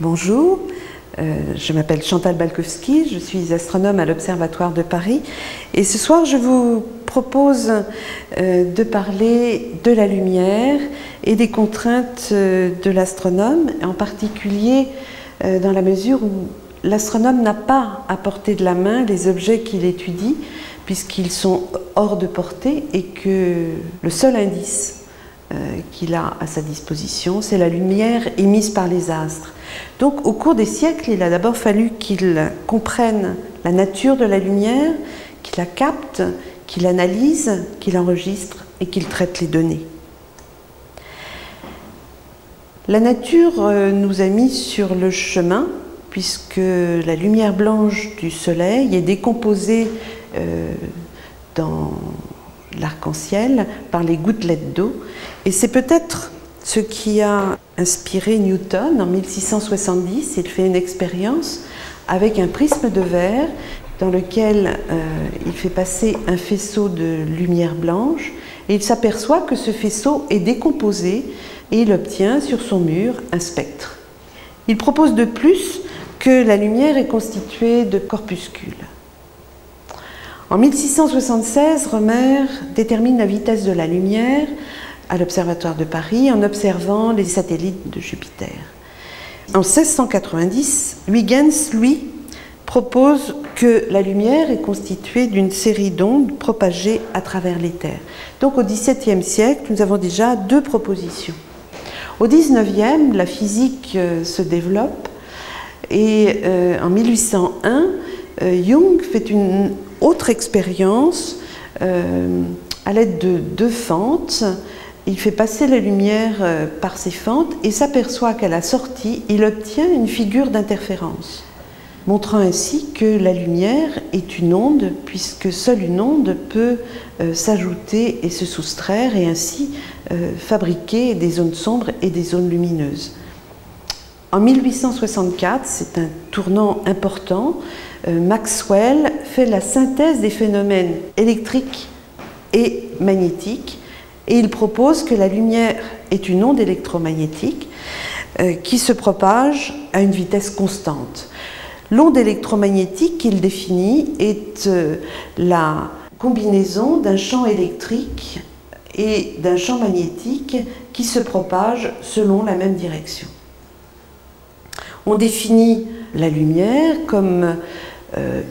Bonjour, je m'appelle Chantal Balkowski, je suis astronome à l'Observatoire de Paris et ce soir je vous propose de parler de la lumière et des contraintes de l'astronome, en particulier dans la mesure où l'astronome n'a pas à portée de la main les objets qu'il étudie puisqu'ils sont hors de portée et que le seul indice qu'il a à sa disposition, c'est la lumière émise par les astres. Donc au cours des siècles, il a d'abord fallu qu'il comprenne la nature de la lumière, qu'il la capte, qu'il l'analyse, qu'il enregistre et qu'il traite les données. La nature nous a mis sur le chemin puisque la lumière blanche du soleil est décomposée dans l'arc-en-ciel par les gouttelettes d'eau et c'est peut-être ce qui a inspiré Newton en 1670. Il fait une expérience avec un prisme de verre dans lequel il fait passer un faisceau de lumière blanche et il s'aperçoit que ce faisceau est décomposé et il obtient sur son mur un spectre. Il propose de plus que la lumière est constituée de corpuscules. En 1676, Rømer détermine la vitesse de la lumière à l'Observatoire de Paris en observant les satellites de Jupiter. En 1690, Huygens, lui, propose que la lumière est constituée d'une série d'ondes propagées à travers l'éther. Donc au XVIIe siècle, nous avons déjà deux propositions. Au XIXe, la physique se développe et en 1801, Young fait une autre expérience à l'aide de deux fentes. Il fait passer la lumière par ces fentes et s'aperçoit qu'à la sortie, il obtient une figure d'interférence, montrant ainsi que la lumière est une onde, puisque seule une onde peut s'ajouter et se soustraire et ainsi fabriquer des zones sombres et des zones lumineuses. En 1864, c'est un tournant important, Maxwell fait la synthèse des phénomènes électriques et magnétiques et il propose que la lumière est une onde électromagnétique qui se propage à une vitesse constante. L'onde électromagnétique qu'il définit est la combinaison d'un champ électrique et d'un champ magnétique qui se propage selon la même direction. On définit la lumière comme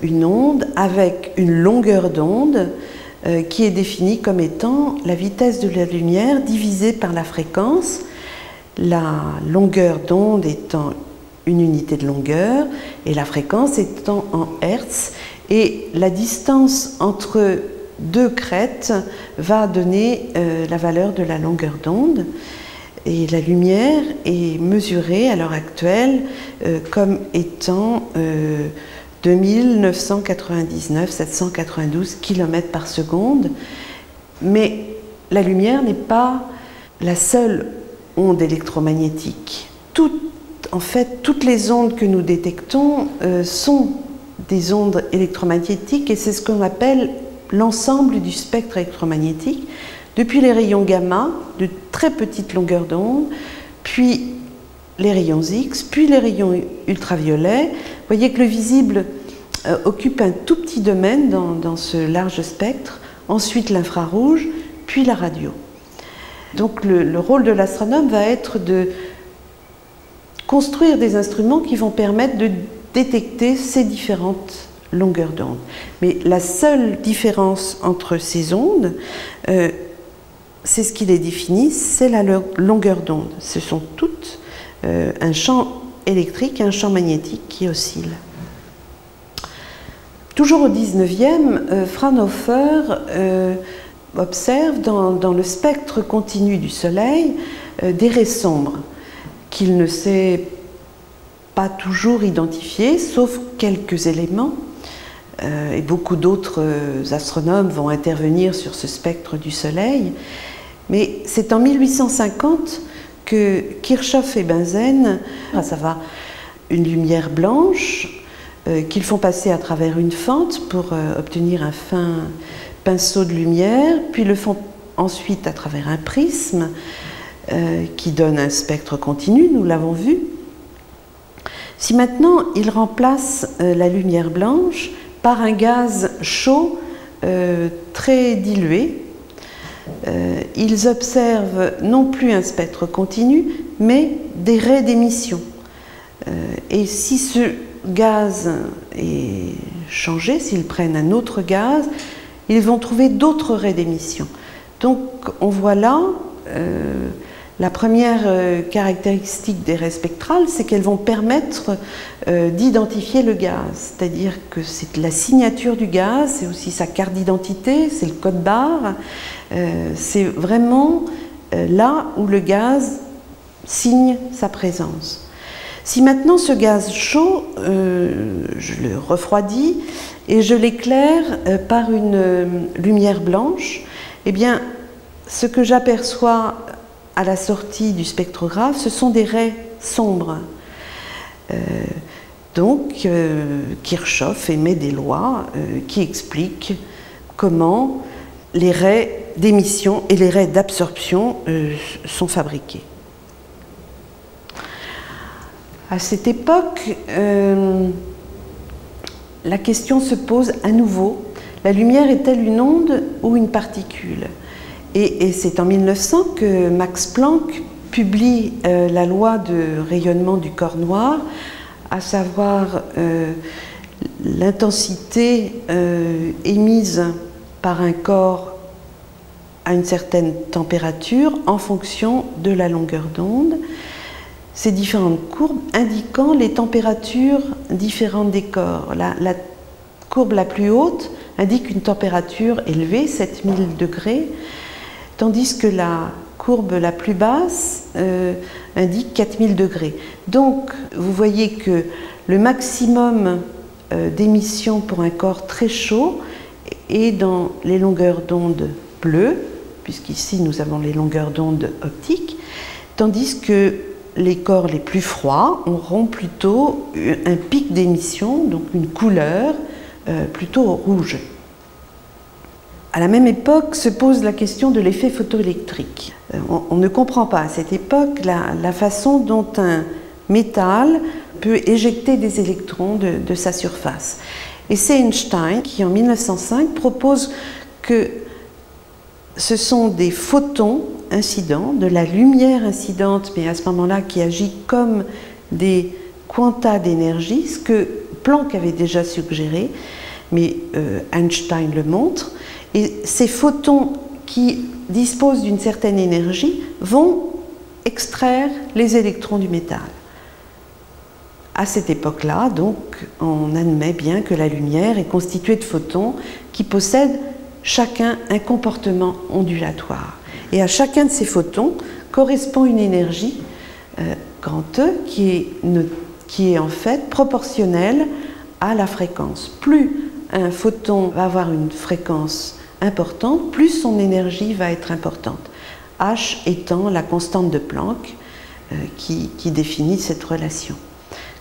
une onde avec une longueur d'onde qui est définie comme étant la vitesse de la lumière divisée par la fréquence, la longueur d'onde étant une unité de longueur et la fréquence étant en Hertz, et la distance entre deux crêtes va donner la valeur de la longueur d'onde. Et la lumière est mesurée à l'heure actuelle comme étant 2999 792 km par seconde. Mais la lumière n'est pas la seule onde électromagnétique. En fait, toutes les ondes que nous détectons sont des ondes électromagnétiques et c'est ce qu'on appelle l'ensemble du spectre électromagnétique. Depuis les rayons gamma, de très petites longueurs d'onde, puis les rayons X, puis les rayons ultraviolets. Vous voyez que le visible occupe un tout petit domaine dans ce large spectre, ensuite l'infrarouge, puis la radio. Donc le rôle de l'astronome va être de construire des instruments qui vont permettre de détecter ces différentes longueurs d'onde. Mais la seule différence entre ces ondes, c'est ce qui les définit, c'est la longueur d'onde. Ce sont toutes un champ électrique et un champ magnétique qui oscillent. Toujours au 19e, Fraunhofer observe dans le spectre continu du Soleil des raies sombres qu'il ne sait pas toujours identifier, sauf quelques éléments. Et beaucoup d'autres astronomes vont intervenir sur ce spectre du Soleil. Mais c'est en 1850 que Kirchhoff et Bunsen, à savoir une lumière blanche, qu'ils font passer à travers une fente pour obtenir un fin pinceau de lumière, puis le font ensuite à travers un prisme qui donne un spectre continu, nous l'avons vu. Si maintenant ils remplacent la lumière blanche par un gaz chaud très dilué, ils observent non plus un spectre continu, mais des raies d'émission. Et si ce gaz est changé, s'ils prennent un autre gaz, ils vont trouver d'autres raies d'émission. Donc on voit là la première caractéristique des raies spectrales, c'est qu'elles vont permettre d'identifier le gaz. C'est-à-dire que c'est la signature du gaz, c'est aussi sa carte d'identité, c'est le code barre. C'est vraiment là où le gaz signe sa présence. Si maintenant ce gaz chaud, je le refroidis et je l'éclaire par une lumière blanche, eh bien, ce que j'aperçois à la sortie du spectrographe, ce sont des raies sombres. Donc, Kirchhoff émet des lois qui expliquent comment les raies d'émission et les raies d'absorption sont fabriquées. À cette époque, la question se pose à nouveau, la lumière est-elle une onde ou une particule? Et c'est en 1900 que Max Planck publie la loi de rayonnement du corps noir, à savoir l'intensité émise par un corps à une certaine température en fonction de la longueur d'onde. Ces différentes courbes indiquant les températures différentes des corps. La courbe la plus haute indique une température élevée, 7000 degrés, tandis que la courbe la plus basse indique 4000 degrés. Donc, vous voyez que le maximum d'émission pour un corps très chaud est dans les longueurs d'onde bleues, puisqu'ici nous avons les longueurs d'onde optiques, tandis que les corps les plus froids auront plutôt un pic d'émission, donc une couleur plutôt rouge. À la même époque se pose la question de l'effet photoélectrique. On ne comprend pas à cette époque la façon dont un métal peut éjecter des électrons de sa surface. Et c'est Einstein qui, en 1905, propose que ce sont des photons incidents, de la lumière incidente, mais à ce moment-là qui agit comme des quanta d'énergie, ce que Planck avait déjà suggéré, mais Einstein le montre. Et ces photons qui disposent d'une certaine énergie vont extraire les électrons du métal. À cette époque-là, donc, on admet bien que la lumière est constituée de photons qui possèdent chacun un comportement ondulatoire. Et à chacun de ces photons correspond une énergie, grand E, qui est en fait proportionnelle à la fréquence. Plus un photon va avoir une fréquence importante, plus son énergie va être importante. H étant la constante de Planck qui définit cette relation.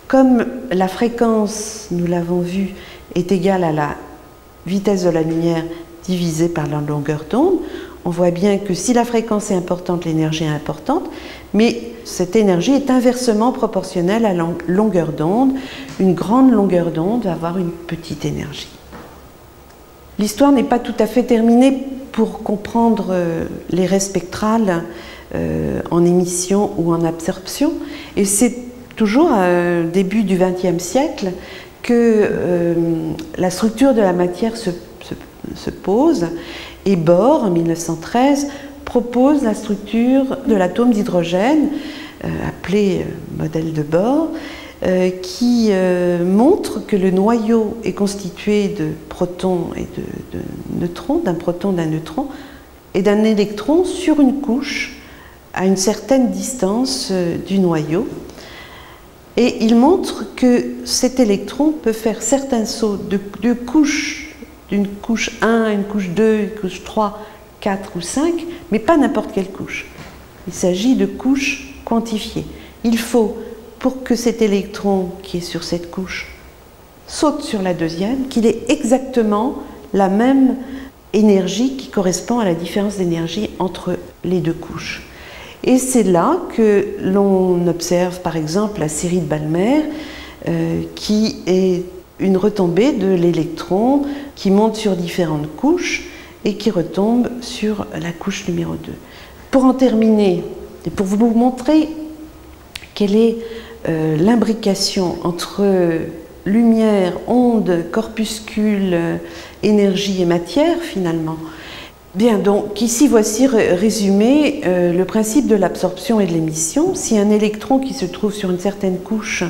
Comme la fréquence, nous l'avons vu, est égale à la vitesse de la lumière divisée par la longueur d'onde, on voit bien que si la fréquence est importante, l'énergie est importante, mais cette énergie est inversement proportionnelle à la longueur d'onde. Une grande longueur d'onde va avoir une petite énergie. L'histoire n'est pas tout à fait terminée pour comprendre les raies spectrales en émission ou en absorption, et c'est toujours au début du XXe siècle que la structure de la matière se pose, et Bohr, en 1913, propose la structure de l'atome d'hydrogène, appelé modèle de Bohr, qui montre que le noyau est constitué de protons et de neutrons, d'un proton, d'un neutron, et d'un électron sur une couche à une certaine distance du noyau. Et il montre que cet électron peut faire certains sauts de couches, d'une couche 1 à une couche 2, une couche 3, 4 ou 5, mais pas n'importe quelle couche. Il s'agit de couches quantifiées. Il faut, pour que cet électron qui est sur cette couche saute sur la deuxième, qu'il ait exactement la même énergie qui correspond à la différence d'énergie entre les deux couches. Et c'est là que l'on observe par exemple la série de Balmer qui est une retombée de l'électron qui monte sur différentes couches et qui retombe sur la couche numéro 2. Pour en terminer, et pour vous montrer quelle est l'imbrication entre lumière, onde, corpuscule, énergie et matière finalement. Bien, donc ici voici résumé le principe de l'absorption et de l'émission. Si un électron qui se trouve sur une certaine couche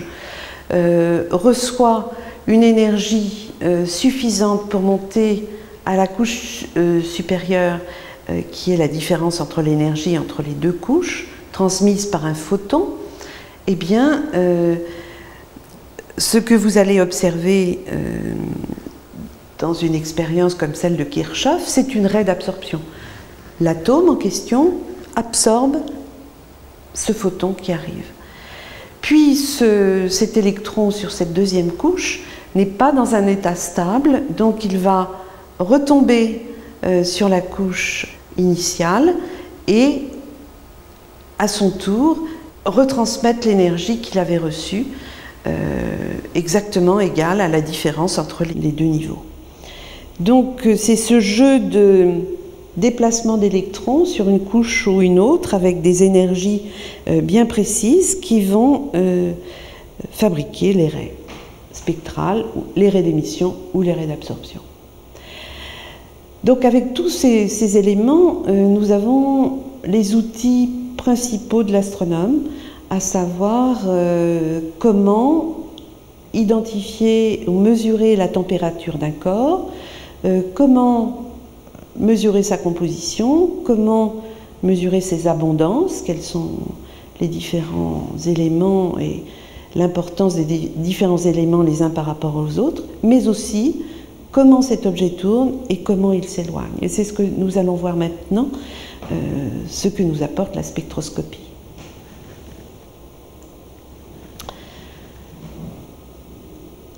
reçoit une énergie suffisante pour monter à la couche supérieure, qui est la différence entre l'énergie entre les deux couches, transmise par un photon, eh bien, ce que vous allez observer dans une expérience comme celle de Kirchhoff, c'est une raie d'absorption. L'atome en question absorbe ce photon qui arrive. Puis cet électron sur cette deuxième couche n'est pas dans un état stable, donc il va retomber sur la couche initiale et à son tour retransmettre l'énergie qu'il avait reçue, exactement égale à la différence entre les deux niveaux. Donc c'est ce jeu de déplacement d'électrons sur une couche ou une autre avec des énergies bien précises qui vont fabriquer les raies spectrales, les raies d'émission ou les raies d'absorption. Donc avec tous ces éléments, nous avons les outils principaux de l'astronome, à savoir comment identifier ou mesurer la température d'un corps, comment mesurer sa composition, comment mesurer ses abondances, quels sont les différents éléments et l'importance des différents éléments les uns par rapport aux autres, mais aussi comment cet objet tourne et comment il s'éloigne. Et c'est ce que nous allons voir maintenant, ce que nous apporte la spectroscopie.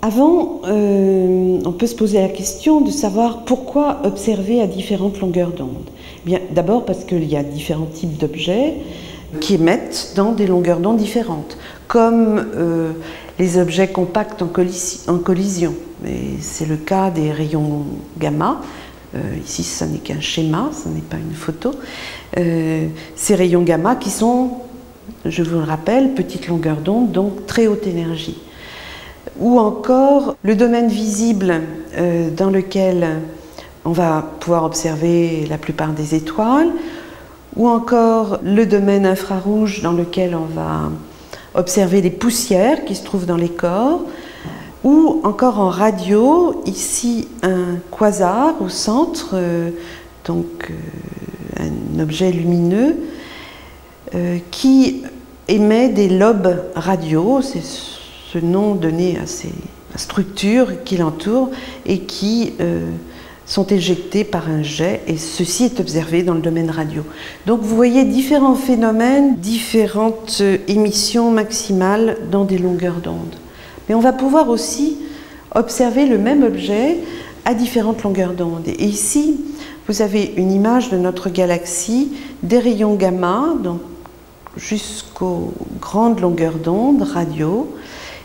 Avant, on peut se poser la question de savoir pourquoi observer à différentes longueurs d'onde. Bien, d'abord parce qu'il y a différents types d'objets qui émettent dans des longueurs d'onde différentes, comme les objets compacts en collision. C'est le cas des rayons gamma. Ici, ce n'est qu'un schéma, ce n'est pas une photo. Ces rayons gamma qui sont, je vous le rappelle, petites longueurs d'onde, donc très haute énergie. Ou encore le domaine visible dans lequel on va pouvoir observer la plupart des étoiles, ou encore le domaine infrarouge dans lequel on va observer les poussières qui se trouvent dans les corps, ou encore en radio, ici un quasar au centre, donc un objet lumineux qui émet des lobes radio, c'est ce nom donné à ces structures qui l'entourent et qui sont éjectées par un jet, et ceci est observé dans le domaine radio. Donc vous voyez différents phénomènes, différentes émissions maximales dans des longueurs d'onde. Mais on va pouvoir aussi observer le même objet à différentes longueurs d'onde. Et ici, vous avez une image de notre galaxie, des rayons gamma, donc jusqu'aux grandes longueurs d'onde radio.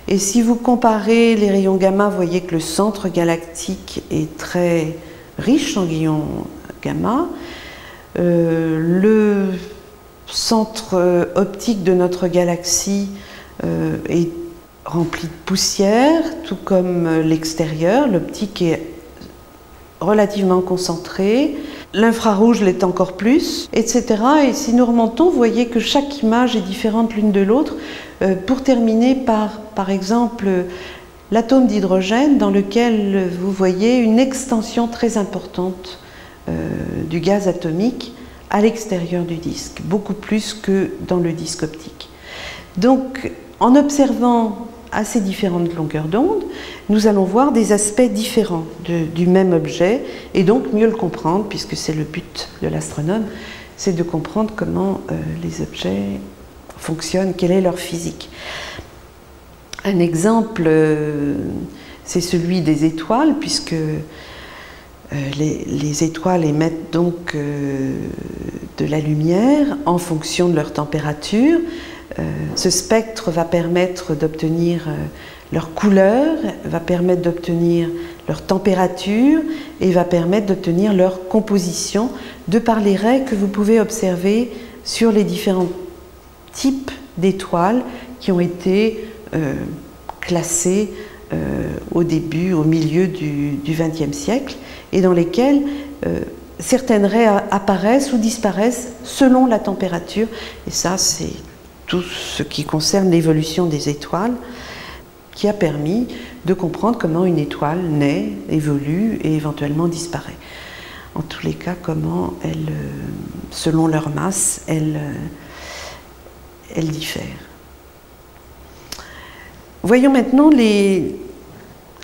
Et si vous comparez les rayons gamma, vous voyez que le centre galactique est très riche en rayons gamma. Le centre optique de notre galaxie est rempli de poussière, tout comme l'extérieur. L'optique est relativement concentrée. L'infrarouge l'est encore plus, etc. Et si nous remontons, vous voyez que chaque image est différente l'une de l'autre, pour terminer par exemple, l'atome d'hydrogène dans lequel vous voyez une extension très importante du gaz atomique à l'extérieur du disque, beaucoup plus que dans le disque optique. Donc, en observant à ces différentes longueurs d'onde, nous allons voir des aspects différents du même objet et donc mieux le comprendre, puisque c'est le but de l'astronome, c'est de comprendre comment les objets fonctionnent, quelle est leur physique. Un exemple, c'est celui des étoiles, puisque les étoiles émettent donc de la lumière en fonction de leur température. Ce spectre va permettre d'obtenir leur couleur, va permettre d'obtenir leur température et va permettre d'obtenir leur composition de par les raies que vous pouvez observer sur les différents types d'étoiles qui ont été classées au début, au milieu du XXe siècle et dans lesquelles certaines raies apparaissent ou disparaissent selon la température. Et ça, c'est tout ce qui concerne l'évolution des étoiles qui a permis de comprendre comment une étoile naît, évolue et éventuellement disparaît. En tous les cas, comment elles, selon leur masse, elles diffèrent. Voyons maintenant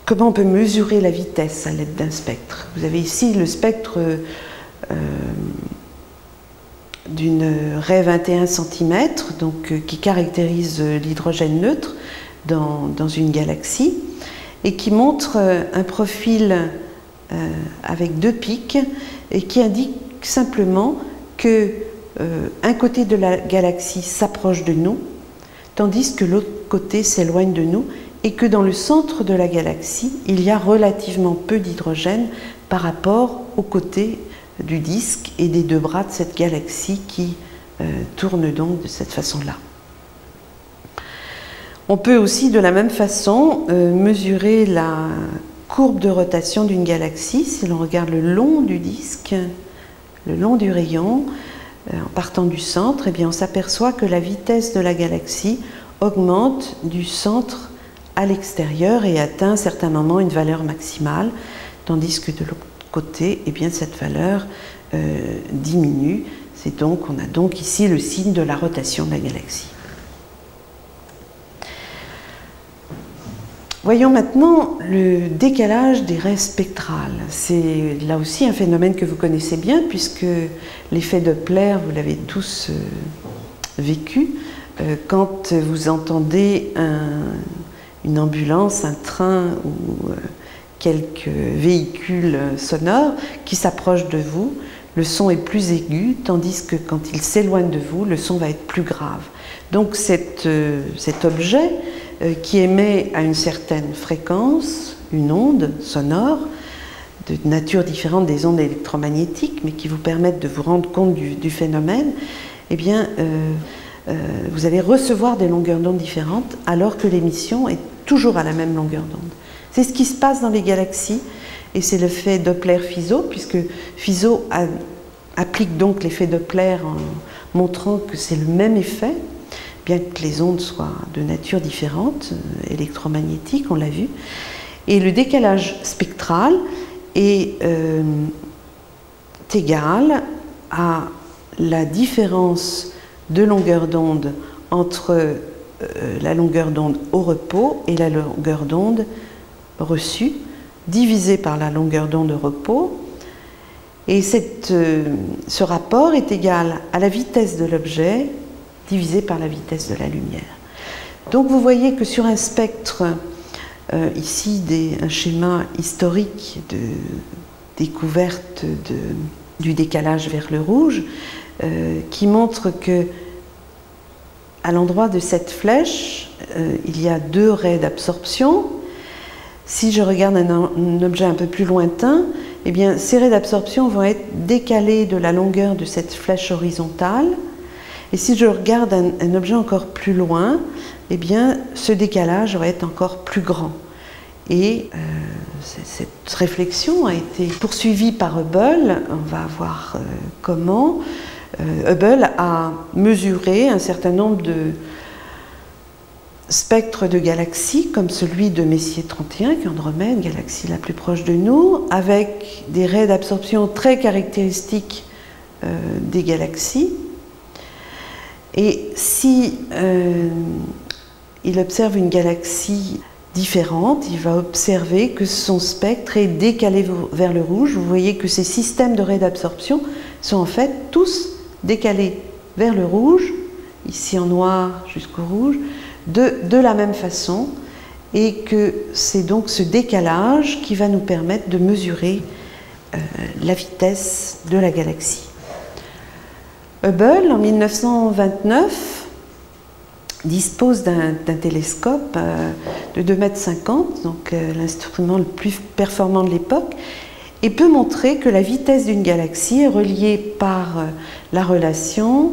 comment on peut mesurer la vitesse à l'aide d'un spectre. Vous avez ici le spectre d'une raie 21 cm, qui caractérise l'hydrogène neutre dans une galaxie et qui montre un profil avec deux pics et qui indique simplement que un côté de la galaxie s'approche de nous, tandis que l'autre côté s'éloigne de nous et que dans le centre de la galaxie, il y a relativement peu d'hydrogène par rapport au côté du disque et des deux bras de cette galaxie qui tourne donc de cette façon-là. On peut aussi de la même façon mesurer la courbe de rotation d'une galaxie si l'on regarde le long du disque, le long du rayon, en partant du centre, eh bien on s'aperçoit que la vitesse de la galaxie augmente du centre à l'extérieur et atteint à un certain moment une valeur maximale, tandis que de l'autre côté, eh bien, cette valeur diminue. On a donc ici le signe de la rotation de la galaxie. Voyons maintenant le décalage des raies spectrales. C'est là aussi un phénomène que vous connaissez bien puisque l'effet Doppler, vous l'avez tous vécu. Quand vous entendez une ambulance, un train ou quelques véhicules sonores qui s'approchent de vous, le son est plus aigu, tandis que quand il s'éloigne de vous, le son va être plus grave. Donc cet objet qui émet à une certaine fréquence, une onde sonore, de nature différente des ondes électromagnétiques, mais qui vous permettent de vous rendre compte du phénomène, eh bien, vous allez recevoir des longueurs d'onde différentes, alors que l'émission est toujours à la même longueur d'onde. C'est ce qui se passe dans les galaxies, et c'est l'effet Doppler-Fizeau, puisque Fizeau applique donc l'effet Doppler en montrant que c'est le même effet, bien que les ondes soient de nature différente, électromagnétique, on l'a vu. Et le décalage spectral est égal à la différence de longueur d'onde entre la longueur d'onde au repos et la longueur d'onde reçue, divisée par la longueur d'onde au repos. Et ce rapport est égal à la vitesse de l'objet divisé par la vitesse de la lumière. Donc vous voyez que sur un spectre, ici un schéma historique de découverte du décalage vers le rouge, qui montre que à l'endroit de cette flèche, il y a deux raies d'absorption. Si je regarde un objet un peu plus lointain, eh bien, ces raies d'absorption vont être décalées de la longueur de cette flèche horizontale. Et si je regarde un objet encore plus loin, eh bien, ce décalage va être encore plus grand. Et cette réflexion a été poursuivie par Hubble. On va voir comment. Hubble a mesuré un certain nombre de spectres de galaxies, comme celui de Messier 31, qui est Andromède, galaxie la plus proche de nous, avec des raies d'absorption très caractéristiques des galaxies. Et si il observe une galaxie différente, il va observer que son spectre est décalé vers le rouge. Vous voyez que ces systèmes de raies d'absorption sont en fait tous décalés vers le rouge, ici en noir jusqu'au rouge, de la même façon, et que c'est donc ce décalage qui va nous permettre de mesurer la vitesse de la galaxie. Hubble, en 1929, dispose d'un télescope de 2,50 m, donc l'instrument le plus performant de l'époque, et peut montrer que la vitesse d'une galaxie est reliée par la relation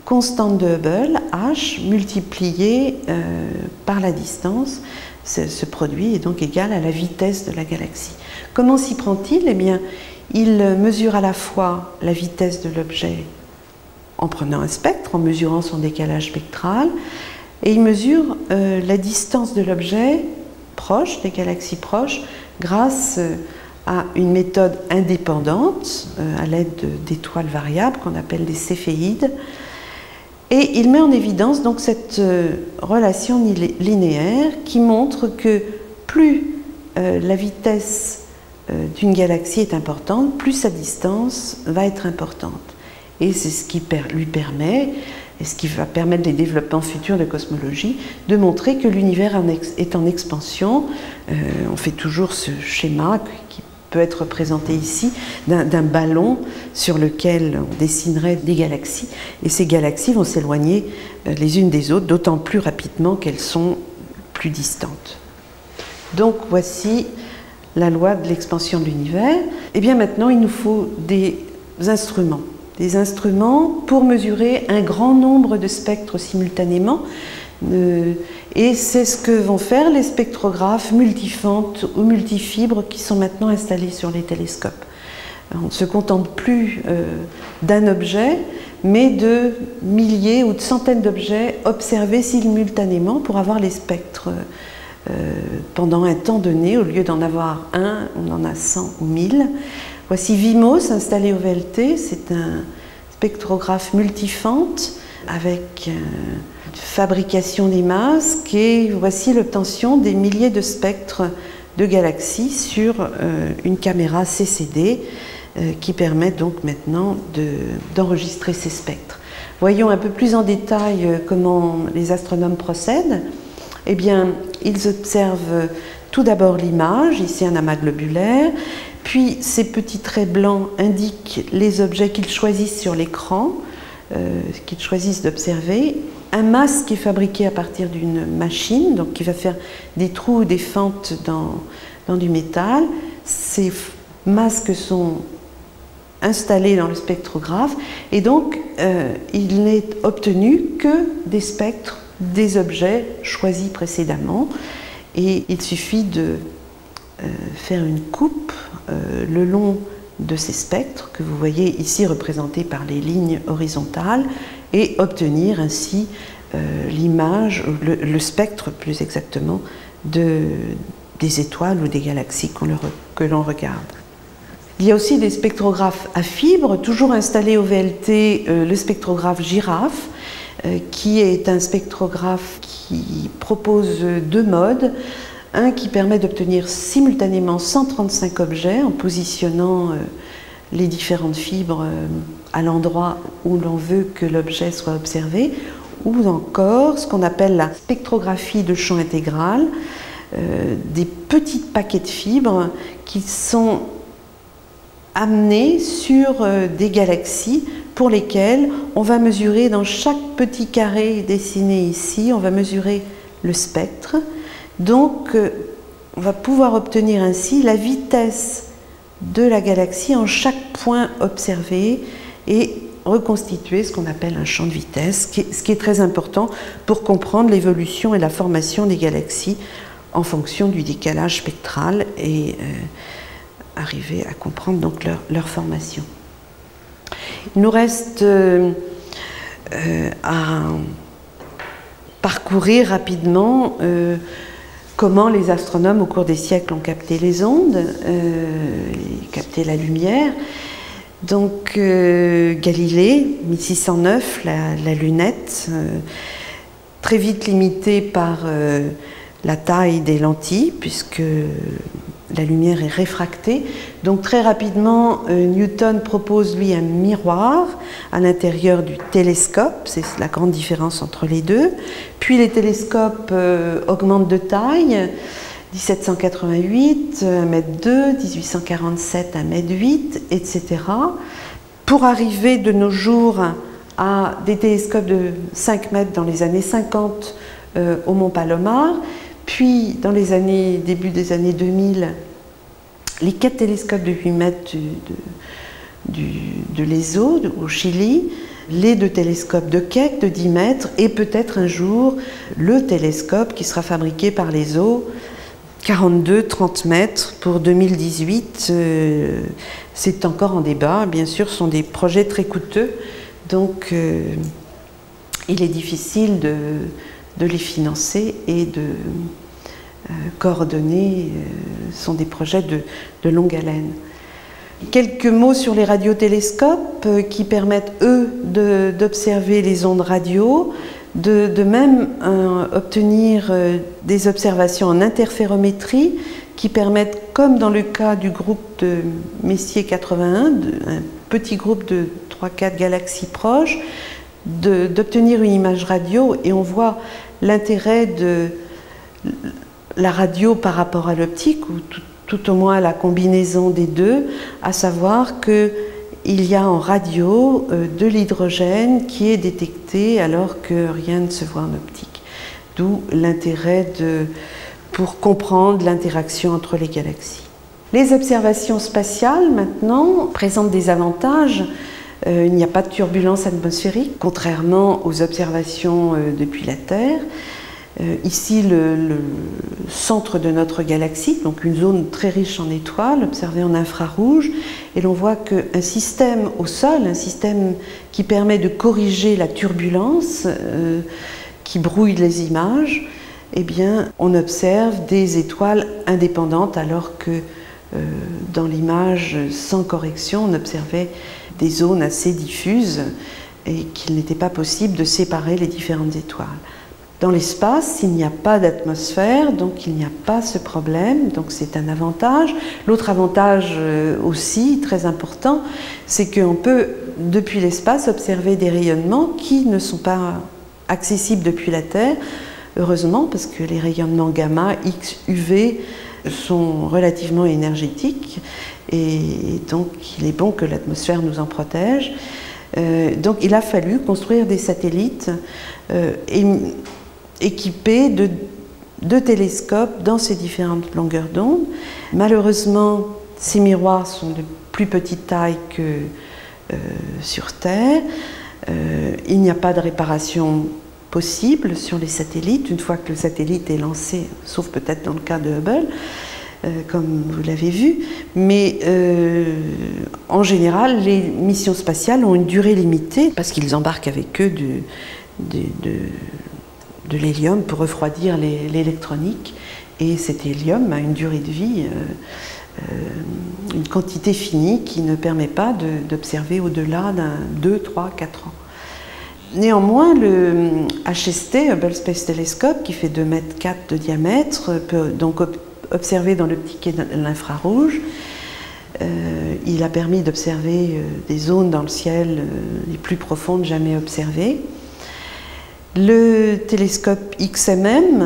constante de Hubble, h, multipliée par la distance. Ce produit est donc égal à la vitesse de la galaxie. Comment s'y prend-il? Eh bien, il mesure à la fois la vitesse de l'objet en prenant un spectre, en mesurant son décalage spectral, et il mesure la distance de l'objet proche, des galaxies proches, grâce à une méthode indépendante, à l'aide d'étoiles variables qu'on appelle des céphéides. Et il met en évidence donc cette relation linéaire qui montre que plus la vitesse d'une galaxie est importante, plus sa distance va être importante. Et c'est ce qui lui permet, et ce qui va permettre les développements futurs de cosmologie, de montrer que l'univers est en expansion. On fait toujours ce schéma qui peut être représenté ici d'un ballon sur lequel on dessinerait des galaxies. Et ces galaxies vont s'éloigner les unes des autres, d'autant plus rapidement qu'elles sont plus distantes. Donc voici la loi de l'expansion de l'univers. Et bien maintenant, il nous faut des instruments pour mesurer un grand nombre de spectres simultanément. Et c'est ce que vont faire les spectrographes multifentes ou multifibres qui sont maintenant installés sur les télescopes. On ne se contente plus d'un objet, mais de milliers ou de centaines d'objets observés simultanément pour avoir les spectres pendant un temps donné. Au lieu d'en avoir un, on en a 100 ou 1000. Voici VIMOS installé au VLT, c'est un spectrographe multifente avec fabrication des masques, et voici l'obtention des milliers de spectres de galaxies sur une caméra CCD qui permet donc maintenant d'enregistrer ces spectres. Voyons un peu plus en détail comment les astronomes procèdent. Eh bien, ils observent tout d'abord l'image, ici un amas globulaire, puis ces petits traits blancs indiquent les objets qu'ils choisissent sur l'écran, qu'ils choisissent d'observer. Un masque est fabriqué à partir d'une machine, donc qui va faire des trous ou des fentes dans du métal. Ces masques sont installés dans le spectrographe, et donc il n'est obtenu que des spectres des objets choisis précédemment, et il suffit de faire une coupe le long de ces spectres que vous voyez ici représentés par les lignes horizontales, et obtenir ainsi l'image, le spectre plus exactement, des étoiles ou des galaxies que l'on regarde. Il y a aussi des spectrographes à fibres, toujours installés au VLT, le spectrographe Giraffe, qui est un spectrographe qui propose deux modes. Un qui permet d'obtenir simultanément 135 objets en positionnant les différentes fibres à l'endroit où l'on veut que l'objet soit observé, ou encore ce qu'on appelle la spectrographie de champ intégral, des petits paquets de fibres qui sont amenés sur des galaxies pour lesquelles on va mesurer dans chaque petit carré dessiné ici, on va mesurer le spectre. Donc, on va pouvoir obtenir ainsi la vitesse de la galaxie en chaque point observé et reconstituer ce qu'on appelle un champ de vitesse, ce qui est très important pour comprendre l'évolution et la formation des galaxies en fonction du décalage spectral et arriver à comprendre donc leur formation. Il nous reste à parcourir rapidement comment les astronomes au cours des siècles ont capté les ondes, capté la lumière. Donc Galilée, 1609, la lunette, très vite limitée par la taille des lentilles, puisque la lumière est réfractée. Donc très rapidement, Newton propose lui un miroir à l'intérieur du télescope, c'est la grande différence entre les deux. Puis les télescopes augmentent de taille, 1788, 1,2 m, 1847, 1,8 m, etc. Pour arriver de nos jours à des télescopes de 5 mètres dans les années 50 au Mont Palomar, puis dans les début des années 2000, les 4 télescopes de 8 mètres de l'ESO au Chili, les 2 télescopes de Keck de 10 mètres et peut-être un jour le télescope qui sera fabriqué par l'ESO 42-30 mètres pour 2018. C'est encore en débat, bien sûr, ce sont des projets très coûteux, donc il est difficile de les financer et de coordonner. Ce sont des projets de longue haleine. Quelques mots sur les radiotélescopes qui permettent, eux, d'observer les ondes radio, de même obtenir des observations en interférométrie qui permettent, comme dans le cas du groupe de Messier 81, un petit groupe de 3-4 galaxies proches, d'obtenir une image radio, et on voit l'intérêt de la radio par rapport à l'optique, ou tout au moins la combinaison des deux, à savoir qu'il y a en radio de l'hydrogène qui est détecté alors que rien ne se voit en optique. D'où l'intérêt pour comprendre l'interaction entre les galaxies. Les observations spatiales, maintenant, présentent des avantages. Il n'y a pas de turbulence atmosphérique, contrairement aux observations depuis la Terre. Ici, le centre de notre galaxie, donc une zone très riche en étoiles, observée en infrarouge, et l'on voit qu'un système au sol, un système qui permet de corriger la turbulence, qui brouille les images, eh bien, on observe des étoiles indépendantes, alors que dans l'image sans correction, on observait des zones assez diffuses et qu'il n'était pas possible de séparer les différentes étoiles. Dans l'espace, il n'y a pas d'atmosphère, donc il n'y a pas ce problème, donc c'est un avantage. L'autre avantage aussi, très important, c'est qu'on peut, depuis l'espace, observer des rayonnements qui ne sont pas accessibles depuis la Terre, heureusement, parce que les rayonnements gamma, X, UV sont relativement énergétiques, et donc il est bon que l'atmosphère nous en protège. Donc il a fallu construire des satellites équipés de télescopes dans ces différentes longueurs d'onde. Malheureusement, ces miroirs sont de plus petite taille que sur Terre. Il n'y a pas de réparation possible sur les satellites une fois que le satellite est lancé, sauf peut-être dans le cas de Hubble, comme vous l'avez vu. Mais en général, les missions spatiales ont une durée limitée parce qu'ils embarquent avec eux de l'hélium pour refroidir l'électronique, et cet hélium a une durée de vie, une quantité finie qui ne permet pas d'observer au-delà d'un 2, 3, 4 ans. Néanmoins, le HST, Hubble Space Telescope, qui fait 2,4 mètres de diamètre, peut donc observer dans l'optique et l'infrarouge. Il a permis d'observer des zones dans le ciel les plus profondes jamais observées. Le télescope XMM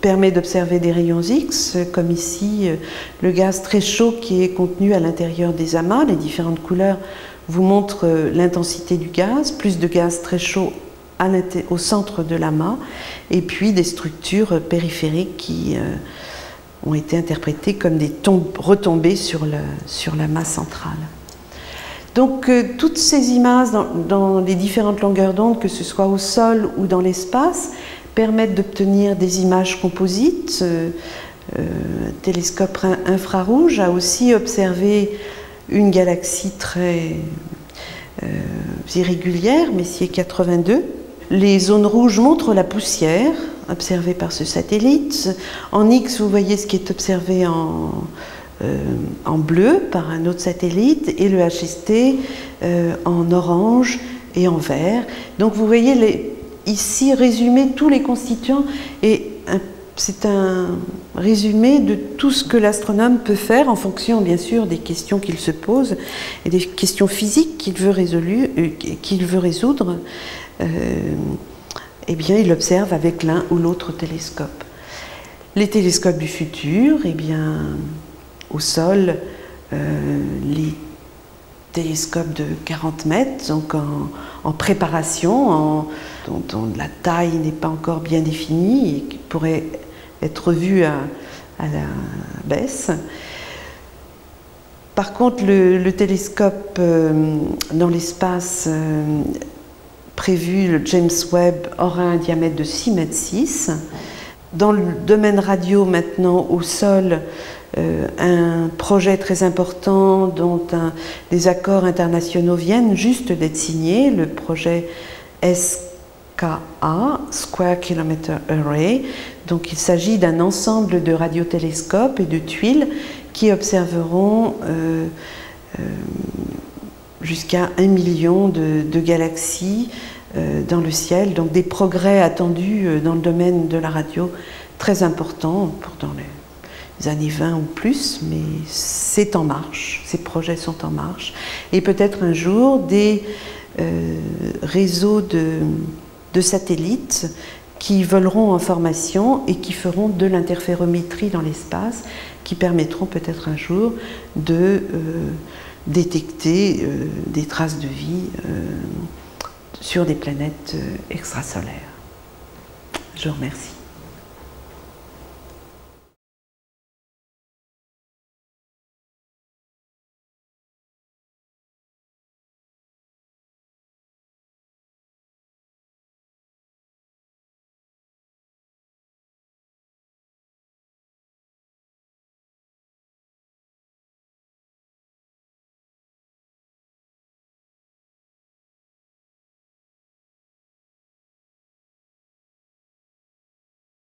permet d'observer des rayons X, comme ici le gaz très chaud qui est contenu à l'intérieur des amas. Les différentes couleurs vous montrent l'intensité du gaz, plus de gaz très chaud au centre de l'amas, et puis des structures périphériques qui ont été interprétées comme des retombées sur l'amas central. Donc toutes ces images dans les différentes longueurs d'onde, que ce soit au sol ou dans l'espace, permettent d'obtenir des images composites. Télescope infrarouge a aussi observé une galaxie très irrégulière, Messier 82. Les zones rouges montrent la poussière observée par ce satellite. En X, vous voyez ce qui est observé en bleu par un autre satellite, et le HST en orange et en vert. Donc vous voyez ici résumé tous les constituants, et c'est un résumé de tout ce que l'astronome peut faire en fonction bien sûr des questions qu'il se pose et des questions physiques qu'il veut résoudre. Eh bien, il observe avec l'un ou l'autre télescope. Les télescopes du futur, eh bien, au sol, les télescope de 40 mètres, donc en préparation, dont la taille n'est pas encore bien définie et qui pourrait être vu à la baisse. Par contre, le télescope dans l'espace prévu, le James Webb, aura un diamètre de 6,6 m. Dans le domaine radio maintenant au sol, un projet très important dont des accords internationaux viennent juste d'être signés, le projet SKA, Square Kilometer Array. Donc il s'agit d'un ensemble de radiotélescopes et de tuiles qui observeront jusqu'à 1 million de galaxies dans le ciel. Donc des progrès attendus dans le domaine de la radio très importants dans les années 20 ou plus, mais c'est en marche, ces projets sont en marche. Et peut-être un jour des réseaux de satellites qui voleront en formation et qui feront de l'interférométrie dans l'espace, qui permettront peut-être un jour de détecter des traces de vie sur des planètes extrasolaires. Je vous remercie.